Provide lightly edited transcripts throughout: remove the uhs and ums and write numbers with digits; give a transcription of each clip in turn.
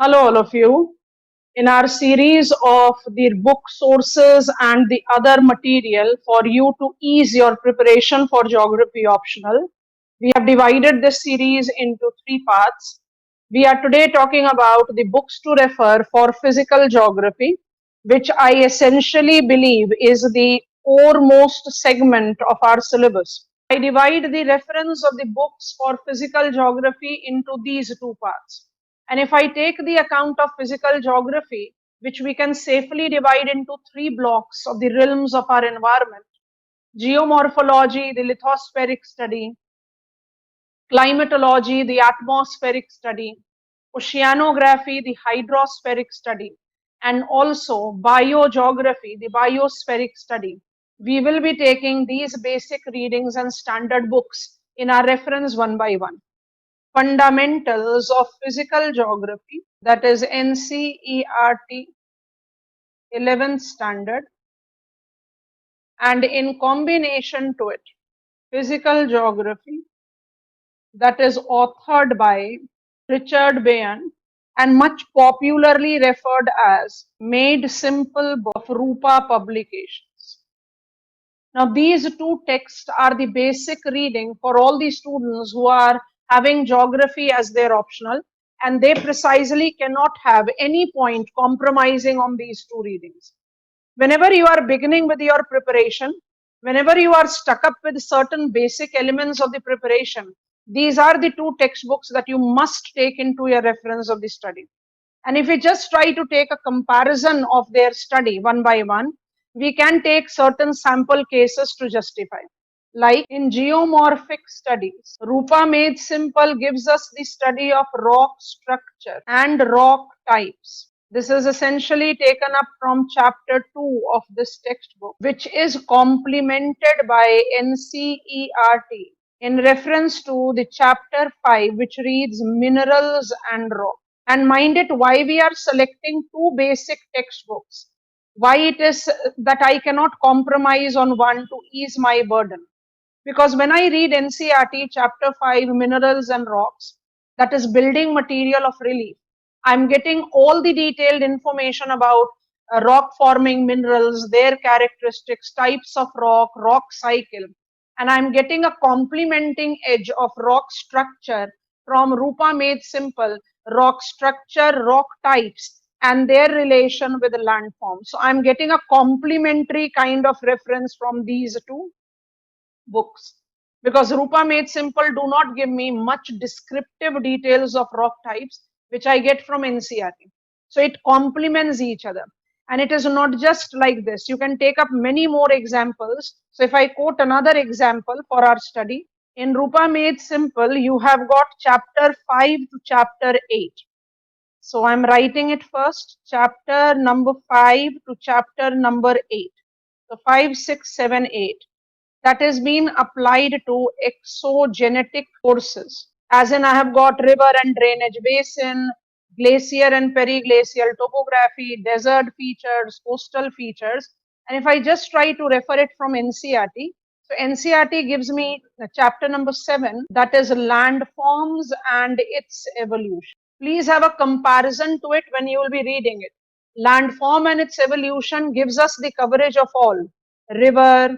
Hello, all of you. In our series of the book sources and the other material for you to ease your preparation for geography optional, we have divided this series into three parts. We are today talking about the books to refer for physical geography, which I essentially believe is the foremost segment of our syllabus. I divide the reference of the books for physical geography into these two parts. And if I take the account of physical geography, which we can safely divide into three blocks of the realms of our environment: geomorphology, the lithospheric study; climatology, the atmospheric study; oceanography, the hydrospheric study; and also biogeography, the biospheric study. We will be taking these basic readings and standard books in our reference one by one. Fundamentals of Physical Geography, that is NCERT 11th standard, and in combination to it, Physical Geography, that is authored by Richard Bayan and much popularly referred as Made Simple of Rupa Publications. Now, these two texts are the basic reading for all the students who are having geography as their optional, and they precisely cannot have any point compromising on these two readings. Whenever you are beginning with your preparation, whenever you are stuck up with certain basic elements of the preparation, these are the two textbooks that you must take into your reference of the study. And if we just try to take a comparison of their study one by one, we can take certain sample cases to justify. Like in geomorphic studies, Rupa Made Simple gives us the study of rock structure and rock types. This is essentially taken up from chapter 2 of this textbook, which is complemented by NCERT in reference to the chapter 5, which reads minerals and rock. And mind it, why we are selecting two basic textbooks, why it is that I cannot compromise on one to ease my burden. Because when I read NCERT chapter 5, minerals and rocks, that is building material of relief, I'm getting all the detailed information about rock forming minerals, their characteristics, types of rock, rock cycle, and I'm getting a complementing edge of rock structure from Rupa Made Simple, rock structure, rock types, and their relation with the landform. So I'm getting a complementary kind of reference from these two books, because Rupa Made Simple do not give me much descriptive details of rock types, which I get from NCERT. So it complements each other. And it is not just like this. You can take up many more examples. So if I quote another example for our study, in Rupa Made Simple, you have got chapter 5 to chapter 8. So I'm writing it first, chapter number 5 to chapter number 8. So 5, 6, 7, 8. That has been applied to exogenetic forces. As in, I have got river and drainage basin, glacier and periglacial topography, desert features, coastal features. And if I just try to refer it from NCERT, so NCERT gives me chapter number 7, that is landforms and its evolution. Please have a comparison to it when you will be reading it. Landform and its evolution gives us the coverage of all: river,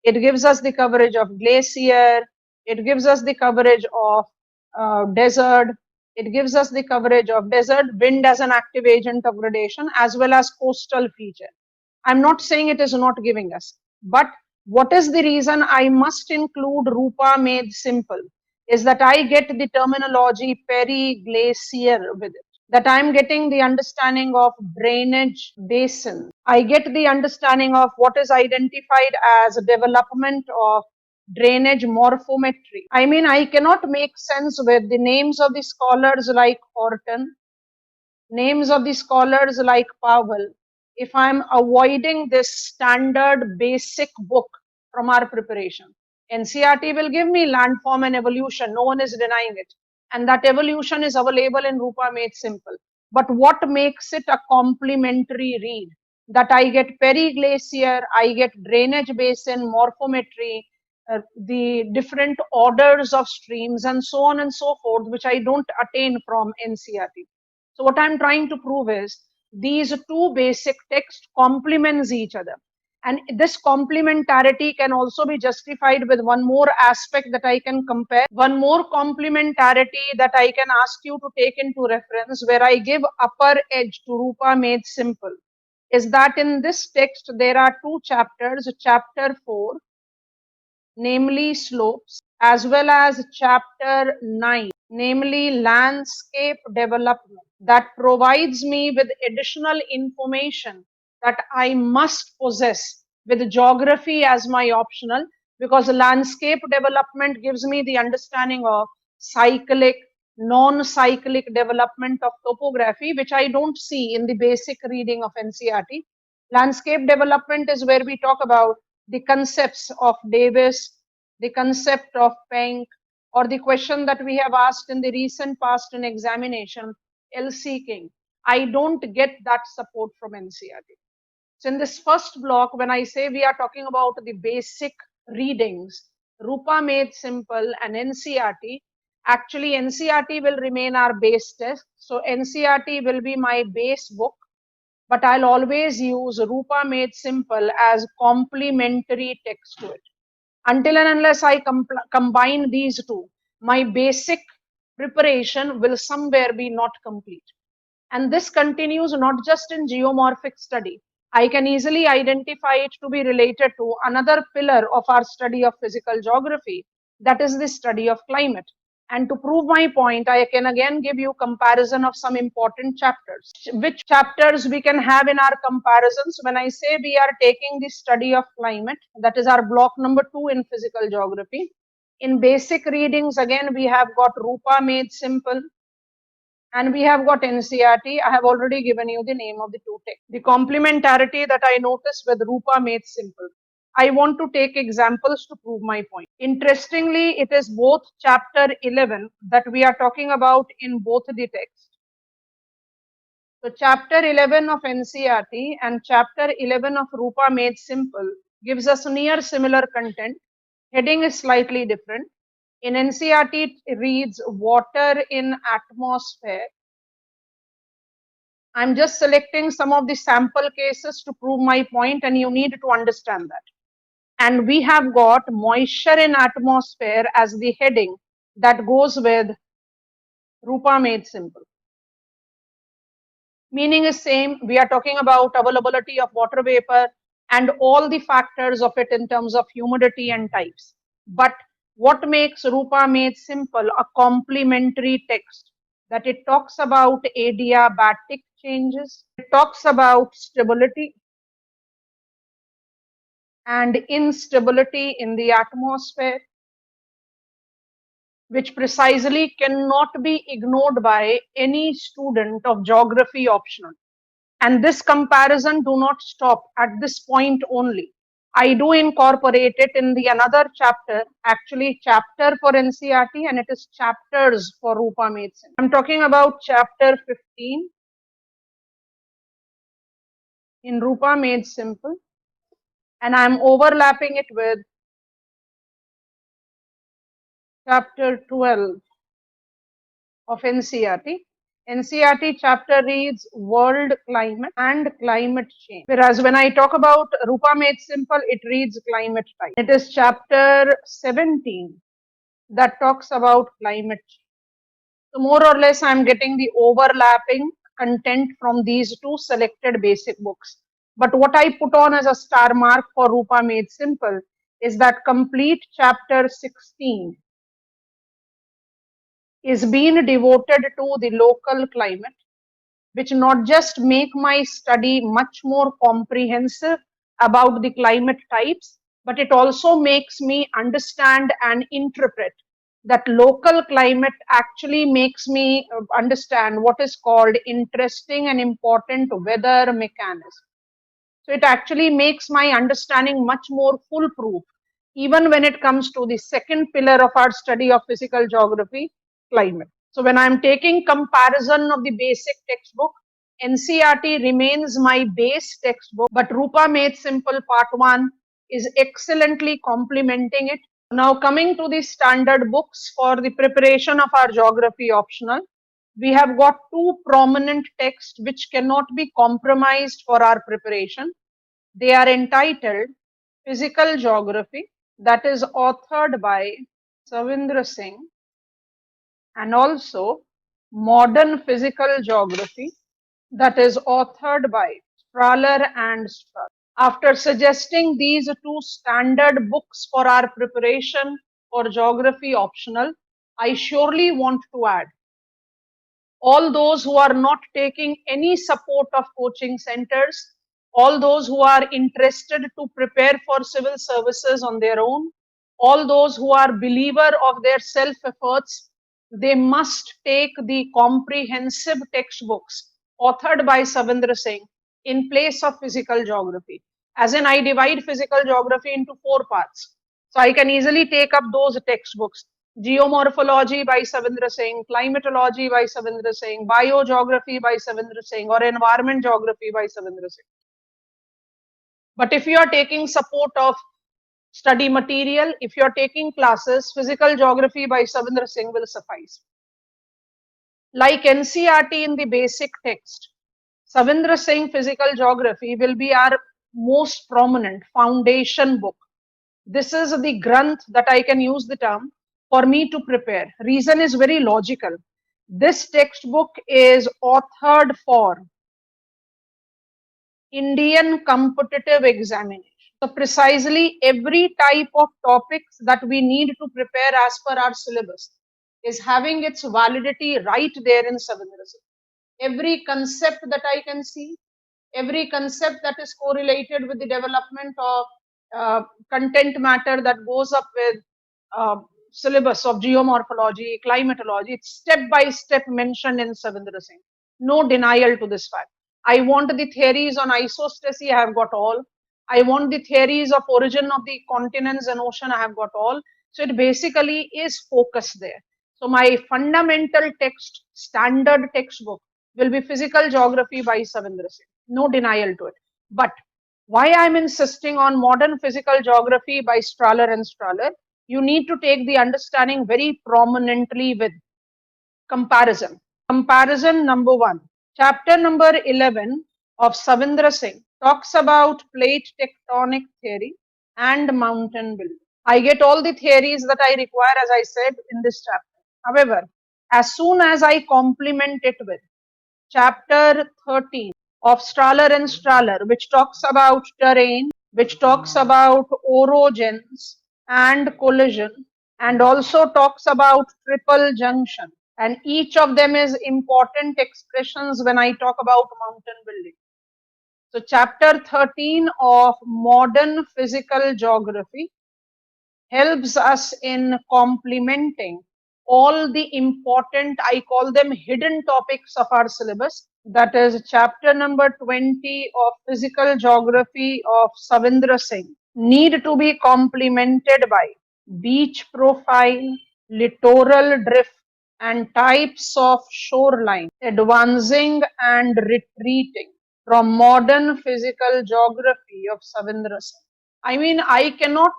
it gives us the coverage of glacier, it gives us the coverage of desert, it gives us the coverage of desert, wind as an active agent of gradation, as well as coastal feature. I'm not saying it is not giving us, but what is the reason I must include Rupa Made Simple is that I get the terminology periglacier with it, that I'm getting the understanding of drainage basin. I get the understanding of what is identified as development of drainage morphometry. I mean, I cannot make sense with the names of the scholars like Horton, names of the scholars like Powell, if I'm avoiding this standard basic book from our preparation. NCERT will give me landform and evolution, no one is denying it. And that evolution is available in Rupa Made Simple. But what makes it a complementary read? That I get periglacier, I get drainage basin, morphometry, the different orders of streams, and so on and so forth, which I don't attain from NCERT. So what I'm trying to prove is these two basic texts complements each other. And this complementarity can also be justified with one more aspect that I can compare, one more complementarity that I can ask you to take into reference, where I give upper edge to Rupa Made Simple, is that in this text there are two chapters, chapter 4, namely slopes, as well as chapter 9, namely landscape development, that provides me with additional information that I must possess with geography as my optional, because landscape development gives me the understanding of cyclic, non-cyclic development of topography, which I don't see in the basic reading of NCERT. Landscape development is where we talk about the concepts of Davis, the concept of Penck, or the question that we have asked in the recent past in examination, L.C. King. I don't get that support from NCERT. So in this first block, when I say we are talking about the basic readings, Rupa Made Simple and NCERT, actually NCERT will remain our base test. So NCERT will be my base book, but I'll always use Rupa Made Simple as complementary text to it. Until and unless I combine these two, my basic preparation will somewhere be not complete. And this continues not just in geomorphic study. I can easily identify it to be related to another pillar of our study of physical geography, that is the study of climate. And to prove my point, I can again give you comparison of some important chapters. Which chapters we can have in our comparisons? When I say we are taking the study of climate, that is our block number 2 in physical geography. In basic readings, again, we have got Rupa Made Simple, and we have got NCERT. I have already given you the name of the two texts. The complementarity that I noticed with Rupa Made Simple. I want to take examples to prove my point. Interestingly, it is both chapter 11 that we are talking about in both the texts. So chapter 11 of NCERT and chapter 11 of Rupa Made Simple gives us near similar content. Heading is slightly different. In NCERT, it reads water in atmosphere. I'm just selecting some of the sample cases to prove my point, and you need to understand that. And we have got moisture in atmosphere as the heading that goes with Rupa Made Simple. Meaning is same. We are talking about availability of water vapor and all the factors of it in terms of humidity and types. But what makes Rupa Made Simple a complementary text? That it talks about adiabatic changes, it talks about stability and instability in the atmosphere, which precisely cannot be ignored by any student of geography optional. And this comparison do not stop at this point only. I do incorporate it in the another chapter, actually chapter for NCERT, and it is chapters for Rupa Made Simple. I'm talking about chapter 15 in Rupa Made Simple, and I'm overlapping it with chapter 12 of NCERT. NCERT chapter reads world climate and climate change. Whereas when I talk about Rupa Made Simple, it reads climate type. It is chapter 17 that talks about climate change. So more or less, I'm getting the overlapping content from these two selected basic books. But what I put on as a star mark for Rupa Made Simple is that complete chapter 16 is being devoted to the local climate, which not just make my study much more comprehensive about the climate types, but it also makes me understand and interpret that local climate actually makes me understand what is called interesting and important weather mechanism. So it actually makes my understanding much more foolproof, even when it comes to the second pillar of our study of physical geography, climate. So when I'm taking comparison of the basic textbook, NCERT remains my base textbook, but Rupa Made Simple Part 1 is excellently complementing it. Now coming to the standard books for the preparation of our geography optional, we have got two prominent texts which cannot be compromised for our preparation. They are entitled Physical Geography, that is authored by Savindra Singh, and also Modern Physical Geography, that is authored by Strahler and Strahler. After suggesting these two standard books for our preparation for geography optional, I surely want to add all those who are not taking any support of coaching centers, all those who are interested to prepare for civil services on their own, all those who are believer of their self efforts, they must take the comprehensive textbooks authored by Savindra Singh in place of physical geography. As in, I divide physical geography into four parts. So I can easily take up those textbooks: Geomorphology by Savindra Singh, Climatology by Savindra Singh, Biogeography by Savindra Singh, or Environment Geography by Savindra Singh. But if you are taking support of study material, if you are taking classes, Physical Geography by Savindra Singh will suffice. Like NCERT in the basic text, Savindra Singh Physical Geography will be our most prominent foundation book. This is the granth that I can use the term for me to prepare. Reason is very logical. This textbook is authored for Indian competitive examination. So precisely every type of topics that we need to prepare as per our syllabus is having its validity right there in Savindra Singh. Every concept that I can see, every concept that is correlated with the development of content matter that goes up with syllabus of geomorphology, climatology, it's step by step mentioned in Savindra Singh. No denial to this fact. I want the theories on isostasy, I have got all. I want the theories of origin of the continents and ocean, I have got all. So it basically is focused there. So my fundamental text, standard textbook will be Physical Geography by Savindra Singh. No denial to it. But why I'm insisting on Modern Physical Geography by Strahler and Strahler, you need to take the understanding very prominently with comparison. Comparison number one. Chapter number 11 of Savindra Singh talks about plate tectonic theory and mountain building. I get all the theories that I require, as I said, in this chapter. However, as soon as I complement it with chapter 13 of Strahler and Strahler, which talks about terrain, which talks about orogens and collision, and also talks about triple junction. And each of them is important expressions when I talk about mountain building. So, chapter 13 of Modern Physical Geography helps us in complementing all the important, I call them hidden topics of our syllabus. That is chapter number 20 of Physical Geography of Savindra Singh. Need to be complemented by beach profile, littoral drift, and types of shoreline, advancing and retreating from Modern Physical Geography of Savindra Singh. I mean, I cannot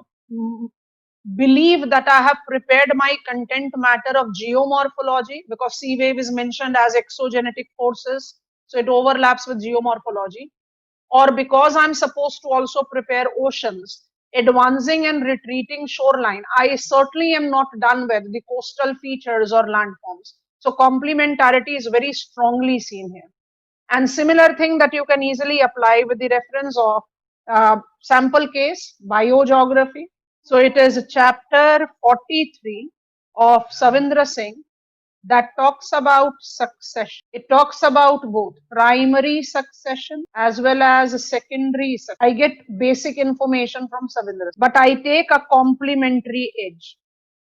believe that I have prepared my content matter of geomorphology, because sea wave is mentioned as exogenetic forces, so it overlaps with geomorphology, or because I'm supposed to also prepare oceans, advancing and retreating shoreline. I certainly am not done with the coastal features or landforms. So complementarity is very strongly seen here. And similar thing that you can easily apply with the reference of sample case, biogeography. So it is chapter 43 of Savindra Singh that talks about succession. It talks about both primary succession as well as secondary succession. I get basic information from Savindra, but I take a complementary edge.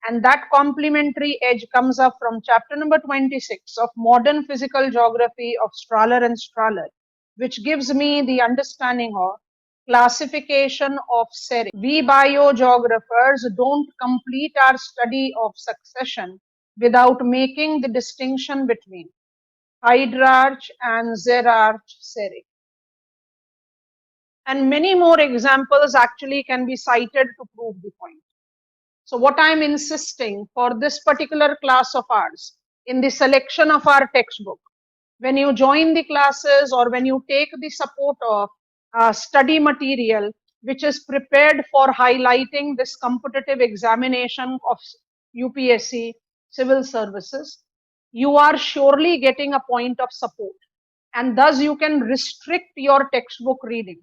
And that complementary edge comes up from chapter number 26 of Modern Physical Geography of Strahler and Strahler, which gives me the understanding of classification of serif. We biogeographers don't complete our study of succession without making the distinction between hydrarch and xerarch serif. And many more examples actually can be cited to prove the point. So what I'm insisting for this particular class of ours, in the selection of our textbook. When you join the classes or when you take the support of study material which is prepared for highlighting this competitive examination of UPSC civil services, you are surely getting a point of support, and thus you can restrict your textbook reading.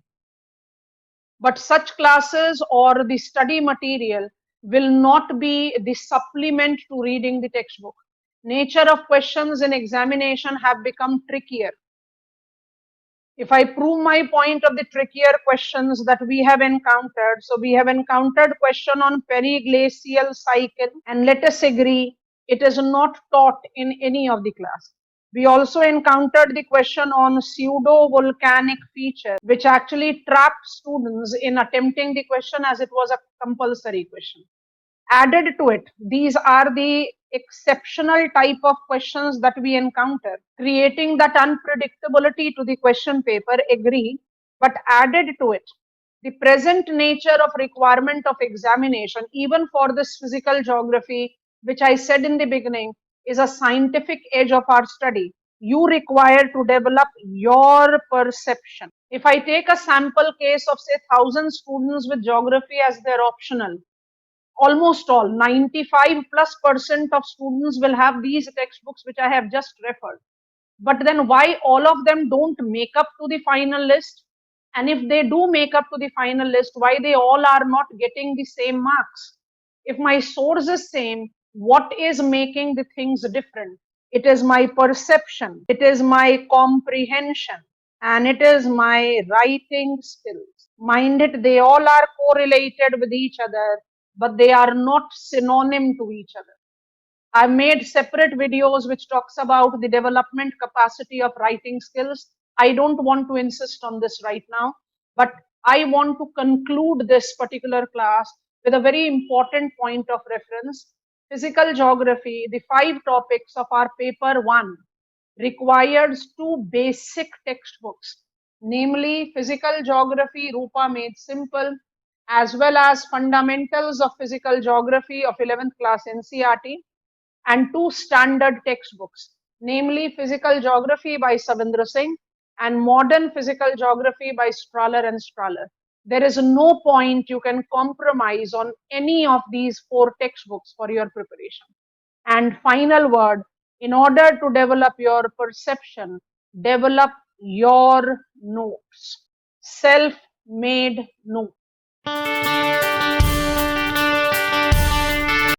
But such classes or the study material will not be the supplement to reading the textbook. Nature of questions in examination have become trickier. If I prove my point of the trickier questions that we have encountered, so we have encountered question on periglacial cycle, and let us agree it is not taught in any of the class. We also encountered the question on pseudo-volcanic feature, which actually trapped students in attempting the question as it was a compulsory question. Added to it, these are the exceptional type of questions that we encounter, creating that unpredictability to the question paper, agree, but added to it, the present nature of requirement of examination, even for this physical geography, which I said in the beginning, is a scientific edge of our study. You require to develop your perception. If I take a sample case of say 1,000 students with geography as their optional, almost all 95+% of students will have these textbooks which I have just referred. But then why all of them don't make up to the final list? And if they do make up to the final list, why they all are not getting the same marks? If my source is same, what is making the things different? It is my perception, it is my comprehension, and it is my writing skills. Mind it, they all are correlated with each other, but they are not synonym to each other. I made separate videos which talks about the development capacity of writing skills. I don't want to insist on this right now, but I want to conclude this particular class with a very important point of reference. Physical geography, the 5 topics of our paper 1 requires 2 basic textbooks, namely Physical Geography Rupa Made Simple, as well as Fundamentals of Physical Geography of 11th class NCERT, and 2 standard textbooks, namely Physical Geography by Savindra Singh and Modern Physical Geography by Strahler and Strahler. There is no point you can compromise on any of these 4 textbooks for your preparation. And final word, in order to develop your perception, develop your notes, self-made notes.